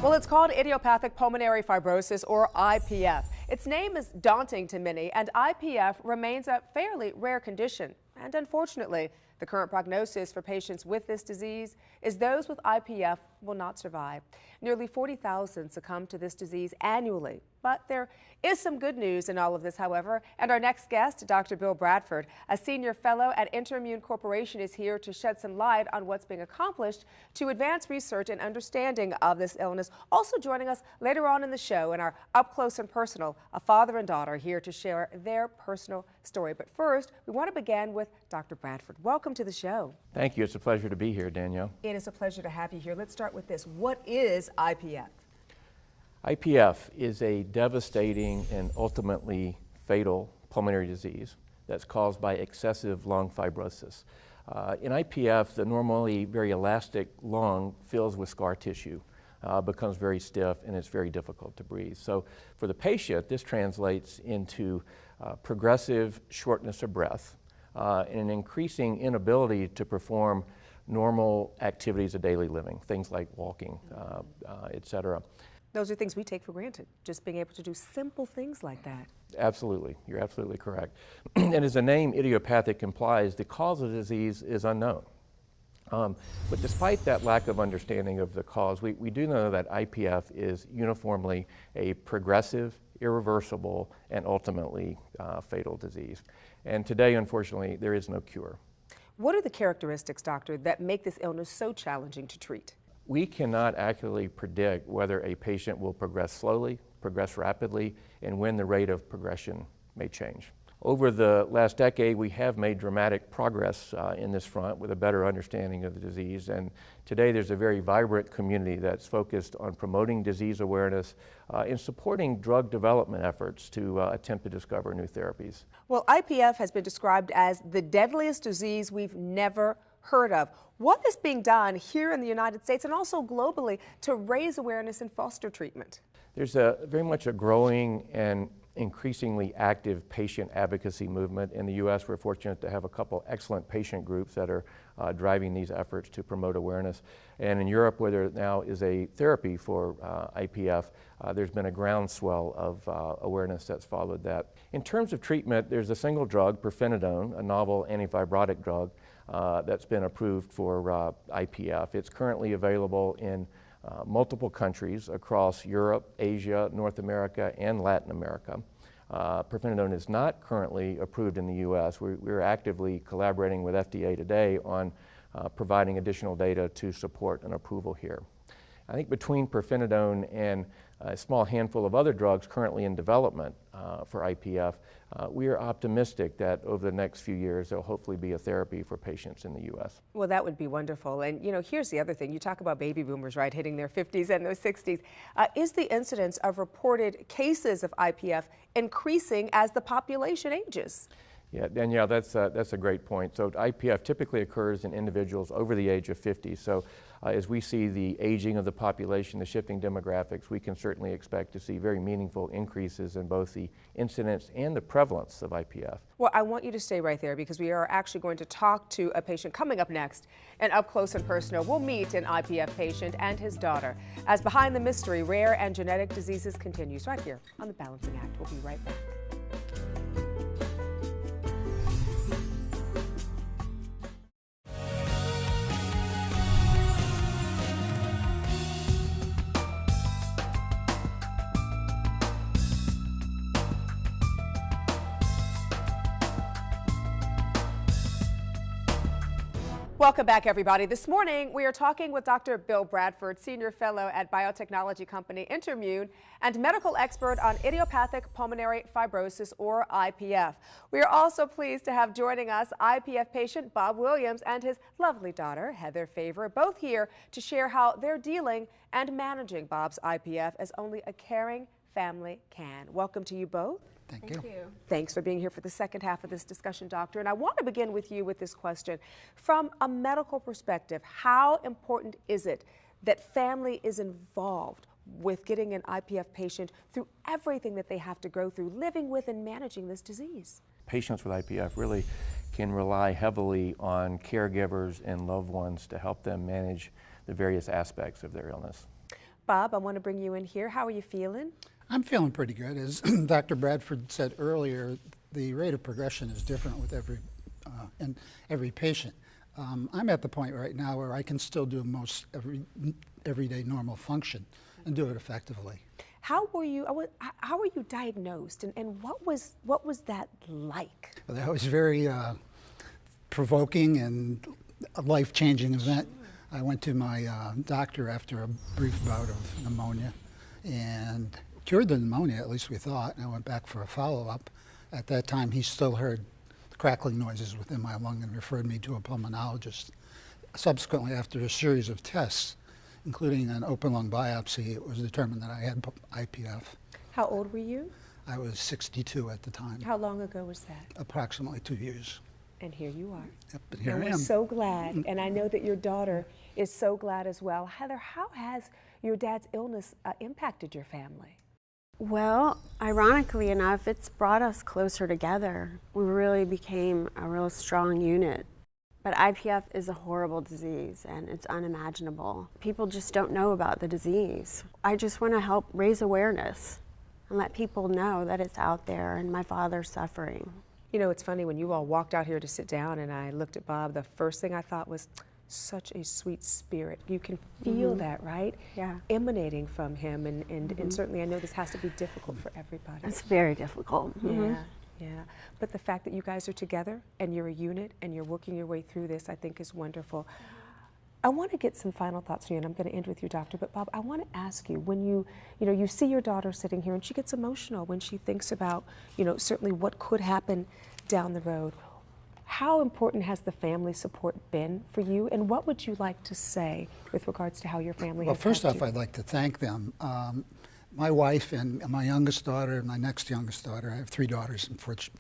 Well, it's called Idiopathic Pulmonary Fibrosis, or IPF. Its name is daunting to many, and IPF remains a fairly rare condition. And unfortunately, the current prognosis for patients with this disease is those with IPF will not survive. Nearly 40,000 succumb to this disease annually. But there is some good news in all of this, however, and our next guest, Dr. Bill Bradford, a senior fellow at InterMune Corporation, is here to shed some light on what's being accomplished to advance research and understanding of this illness. Also joining us later on in the show in our Up Close and Personal, a father and daughter here to share their personal story. But first, we want to begin with Dr. Bradford. Welcome to the show. Thank you. It's a pleasure to be here, Danielle. It is a pleasure to have you here. Let's start with this. What is IPF? IPF is a devastating and ultimately fatal pulmonary disease that's caused by excessive lung fibrosis. In IPF, the normally very elastic lung fills with scar tissue, becomes very stiff, and it's very difficult to breathe. So for the patient, this translates into progressive shortness of breath and an increasing inability to perform normal activities of daily living, things like walking, etc. Those are things we take for granted, just being able to do simple things like that. Absolutely. You're absolutely correct. And as the name idiopathic implies, the cause of the disease is unknown. But despite that lack of understanding of the cause, we do know that IPF is uniformly a progressive, irreversible, and ultimately fatal disease. And today, unfortunately, there is no cure. What are the characteristics, doctor, that make this illness so challenging to treat? We cannot accurately predict whether a patient will progress slowly, progress rapidly, and when the rate of progression may change. Over the last decade, we have made dramatic progress in this front with a better understanding of the disease, and today there's a very vibrant community that's focused on promoting disease awareness and supporting drug development efforts to attempt to discover new therapies. Well, IPF has been described as the deadliest disease we've never heard of. What is being done here in the United States and also globally to raise awareness and foster treatment? There's very much a growing and increasingly active patient advocacy movement. In the U.S., we're fortunate to have a couple excellent patient groups that are driving these efforts to promote awareness. And in Europe, where there now is a therapy for IPF, there's been a groundswell of awareness that's followed that. In terms of treatment, there's a single drug, pirfenidone, a novel antifibrotic drug that's been approved for IPF. It's currently available in multiple countries across Europe, Asia, North America, and Latin America. Pirfenidone is not currently approved in the U.S. We're actively collaborating with FDA today on providing additional data to support an approval here. I think between pirfenidone and a small handful of other drugs currently in development for IPF, we are optimistic that over the next few years there'll hopefully be a therapy for patients in the U.S. Well, that would be wonderful. And you know, here's the other thing. You talk about baby boomers, right, hitting their 50s and their 60s. Is the incidence of reported cases of IPF increasing as the population ages? Yeah, Danielle, that's a great point. So IPF typically occurs in individuals over the age of 50. So as we see the aging of the population, the shifting demographics, we can certainly expect to see very meaningful increases in both the incidence and the prevalence of IPF. Well, I want you to stay right there because we are actually going to talk to a patient coming up next. And Up Close and Personal, we'll meet an IPF patient and his daughter as Behind the Mystery, Rare and Genetic Diseases continues right here on The Balancing Act. We'll be right back. Welcome back, everybody. This morning, we are talking with Dr. Bill Bradford, Senior Fellow at biotechnology company InterMune and medical expert on idiopathic pulmonary fibrosis, or IPF. We are also pleased to have joining us IPF patient Bob Williams and his lovely daughter, Heather Favor, both here to share how they're dealing and managing Bob's IPF as only a caring family can. Welcome to you both. Thank you. Thanks for being here for the second half of this discussion, doctor. And I want to begin with you with this question. From a medical perspective, how important is it that family is involved with getting an IPF patient through everything that they have to go through, living with and managing this disease? Patients with IPF really can rely heavily on caregivers and loved ones to help them manage the various aspects of their illness. Bob, I want to bring you in here. How are you feeling? I'm feeling pretty good. As Dr. Bradford said earlier, the rate of progression is different with every patient. I'm at the point right now where I can still do most everyday normal function and do it effectively. How were you diagnosed, and what was that like? Well, that was very provoking and a life-changing event. I went to my doctor after a brief bout of pneumonia and cured the pneumonia, at least we thought, and I went back for a follow-up. At that time, he still heard the crackling noises within my lung and referred me to a pulmonologist. Subsequently, after a series of tests, including an open lung biopsy, it was determined that I had IPF. How old were you? I was 62 at the time. How long ago was that? Approximately 2 years. And here you are. Yep, and here I am. We're so glad, and I know that your daughter is so glad as well. Heather, how has your dad's illness impacted your family? Well, ironically enough, it's brought us closer together. We really became a real strong unit. But IPF is a horrible disease, and it's unimaginable. People just don't know about the disease. I just want to help raise awareness and let people know that it's out there and my father's suffering. You know, it's funny, when you all walked out here to sit down and I looked at Bob, the first thing I thought was, such a sweet spirit. You can feel that, right? Yeah. Emanating from him, and certainly I know this has to be difficult for everybody. It's very difficult. Yeah. But the fact that you guys are together and you're a unit and you're working your way through this, I think is wonderful. I want to get some final thoughts from you, and I'm going to end with you, Doctor. But Bob, I want to ask you, when you see your daughter sitting here and she gets emotional when she thinks about, certainly what could happen down the road. How important has the family support been for you, and what would you like to say with regards to how your family has helped you? Well, first off, I'd like to thank them. My wife and my youngest daughter and my next youngest daughter, I have 3 daughters,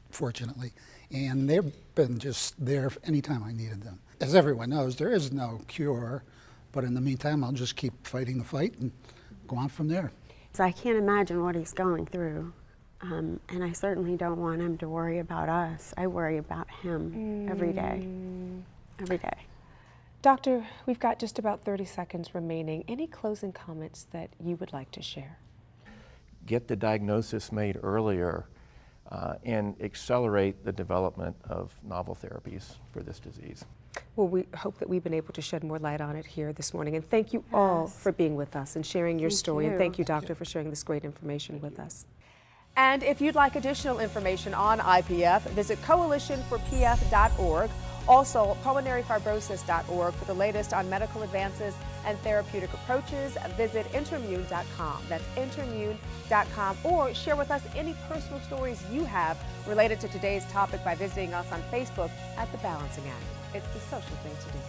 fortunately, and they've been just there anytime I needed them. As everyone knows, there is no cure, but in the meantime, I'll just keep fighting the fight and go on from there. So I can't imagine what he's going through. And I certainly don't want him to worry about us. I worry about him every day, every day. Doctor, we've got just about 30 seconds remaining. Any closing comments that you would like to share? Get the diagnosis made earlier and accelerate the development of novel therapies for this disease. Well, we hope that we've been able to shed more light on it here this morning. And thank you all for being with us and sharing your story. And thank you, Doctor, for sharing this great information with us. And if you'd like additional information on IPF, visit coalitionforpf.org. Also, pulmonaryfibrosis.org for the latest on medical advances and therapeutic approaches. Visit InterMune.com. That's InterMune.com. Or share with us any personal stories you have related to today's topic by visiting us on Facebook at The Balancing Act. It's the social thing to do.